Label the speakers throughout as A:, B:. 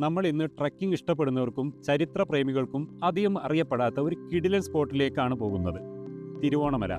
A: നമ്മൾ ഇന്ന് ട്രക്കിംഗ് ഇഷ്ടപ്പെടുന്നവർക്കും ചരിത്ര പ്രേമികൾക്കും അധികം അറിയപ്പെടാത്ത ഒരു കിടിലൻ സ്പോട്ടിലേക്കാണ് പോകുന്നത്. തിരുവോണമല.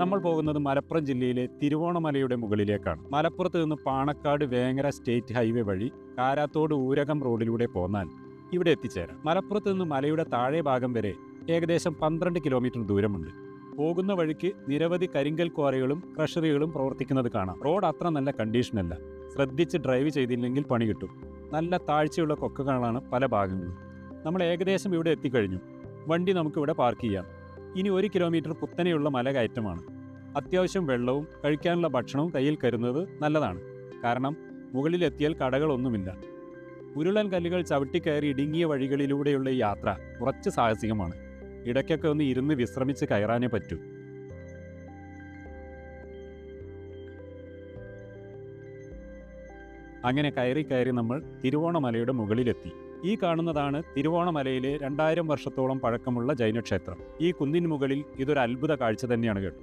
A: നമ്മൾ പോകുന്നത് മലപ്പുറം ജില്ലയിലെ തിരുവോണമലയുടെ മുകളിലേക്കാണ്. മലപ്പുറത്ത് നിന്ന് പാണക്കാട് വേങ്ങര സ്റ്റേറ്റ് ഹൈവേ വഴി കാരാത്തോട് ഊരകം റോഡിലൂടെ പോന്നാൽ ഇവിടെ എത്തിച്ചേരാം. മലപ്പുറത്ത് നിന്ന് മലയുടെ താഴെ ഭാഗം വരെ ഏകദേശം 12 കിലോമീറ്റർ ദൂരമുണ്ട്. പോകുന്ന വഴിക്ക് നിരവധി കരിങ്കൽ ക്വാറികളും ക്രഷറികളും പ്രവർത്തിക്കുന്നത് കാണാം. റോഡ് അത്ര നല്ല കണ്ടീഷനല്ല. ശ്രദ്ധിച്ച് ഡ്രൈവ് ചെയ്തില്ലെങ്കിൽ പണി കിട്ടും. നല്ല താഴ്ചയുള്ള കൊക്കകളാണ് പല ഭാഗങ്ങളും. നമ്മൾ ഏകദേശം ഇവിടെ എത്തിക്കഴിഞ്ഞു. വണ്ടി നമുക്കിവിടെ പാർക്ക് ചെയ്യാം. ഇനി 1 കിലോമീറ്റർ കുത്തനെയുള്ള മല കയറ്റമാണ്. അത്യാവശ്യം വെള്ളവും കഴിക്കാനുള്ള ഭക്ഷണവും കയ്യിൽ കരുതുന്നത് നല്ലതാണ്. കാരണം മുകളിലെത്തിയാൽ കടകളൊന്നുമില്ല. ഉരുളൻ കല്ലുകൾ ചവിട്ടിക്കയറി ഇടുങ്ങിയ വഴികളിലൂടെയുള്ള ഈ യാത്ര കുറച്ച് സാഹസികമാണ്. ഇടയ്ക്കൊക്കെ ഒന്ന് ഇരുന്ന് വിശ്രമിച്ച് കയറാനേ പറ്റൂ. അങ്ങനെ കയറി നമ്മൾ തിരുവോണമലയുടെ മുകളിലെത്തി. ഈ കാണുന്നതാണ് തിരുവോണമലയിലെ 2000 വർഷത്തോളം പഴക്കമുള്ള ജൈനക്ഷേത്രം. ഈ കുന്നിന് മുകളിൽ ഇതൊരു അത്ഭുത കാഴ്ച തന്നെയാണ് കേട്ടോ.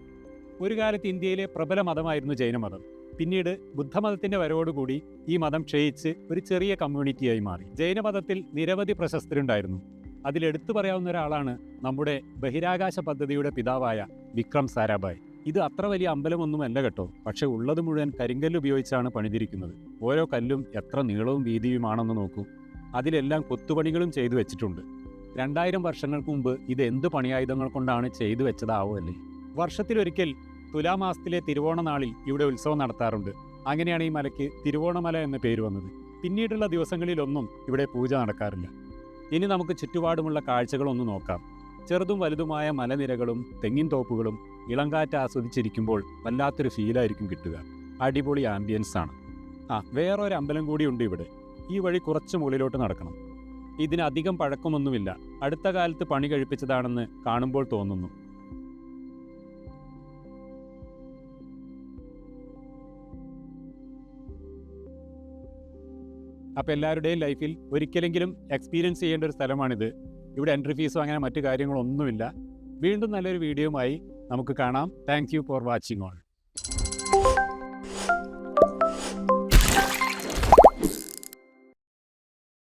A: ഒരു കാലത്ത് ഇന്ത്യയിലെ പ്രബല മതമായിരുന്നു ജൈനമതം. പിന്നീട് ബുദ്ധമതത്തിന്റെ വരവോടുകൂടി ഈ മതം ക്ഷയിച്ച് ഒരു ചെറിയ കമ്മ്യൂണിറ്റിയായി മാറി. ജൈനമതത്തിൽ നിരവധി പ്രശസ്തരുണ്ടായിരുന്നു. അതിലെടുത്തു പറയാവുന്ന ഒരാളാണ് നമ്മുടെ ബഹിരാകാശ പദ്ധതിയുടെ പിതാവായ വിക്രം സാരാഭായ്. ഇത് അത്ര വലിയ അമ്പലമൊന്നുമല്ല കേട്ടോ. പക്ഷെ ഉള്ളത് മുഴുവൻ കരിങ്കല്ല് ഉപയോഗിച്ചാണ് പണിതിരിക്കുന്നത്. ഓരോ കല്ലും എത്ര നീളവും വീതിയുമാണെന്ന് നോക്കൂ. അതിലെല്ലാം കൊത്തുപണികളും ചെയ്തു വെച്ചിട്ടുണ്ട്. 2000 വർഷങ്ങൾക്ക് മുമ്പ് ഇത് എന്ത് പണിയായുധങ്ങൾ കൊണ്ടാണ് ചെയ്തു വെച്ചതാവുമല്ലേ. വർഷത്തിലൊരിക്കൽ തുലാമാസത്തിലെ തിരുവോണ നാളിൽ ഇവിടെ ഉത്സവം നടത്താറുണ്ട്. അങ്ങനെയാണ് ഈ മലയ്ക്ക് തിരുവോണമല എന്ന പേര് വന്നത്. പിന്നീടുള്ള ദിവസങ്ങളിലൊന്നും ഇവിടെ പൂജ നടക്കാറില്ല. ഇനി നമുക്ക് ചുറ്റുപാടുമുള്ള കാഴ്ചകളൊന്ന് നോക്കാം. ചെറുതും വലുതുമായ മലനിരകളും തെങ്ങിൻ തോപ്പുകളും ഇളങ്കാറ്റ് ആസ്വദിച്ചിരിക്കുമ്പോൾ വല്ലാത്തൊരു ഫീലായിരിക്കും കിട്ടുക. അടിപൊളി ആംബിയൻസ് ആണ്. വേറൊരു അമ്പലം കൂടിയുണ്ട് ഇവിടെ. ഈ വഴി കുറച്ച് മുകളിലോട്ട് നടക്കണം. ഇതിന് അധികം പഴക്കമൊന്നുമില്ല. അടുത്ത കാലത്ത് പണി കഴിപ്പിച്ചതാണെന്ന് കാണുമ്പോൾ തോന്നുന്നു. അപ്പോൾ എല്ലാവരുടെയും ലൈഫിൽ ഒരിക്കലെങ്കിലും എക്സ്പീരിയൻസ് ചെയ്യേണ്ട ഒരു സ്ഥലമാണിത്. ഇവിടെ എൻട്രി ഫീസോ അങ്ങനെ മറ്റു കാര്യങ്ങളൊന്നുമില്ല. വീണ്ടും നല്ലൊരു വീഡിയോയുമായി നമുക്ക് കാണാം. Thank you for watching all.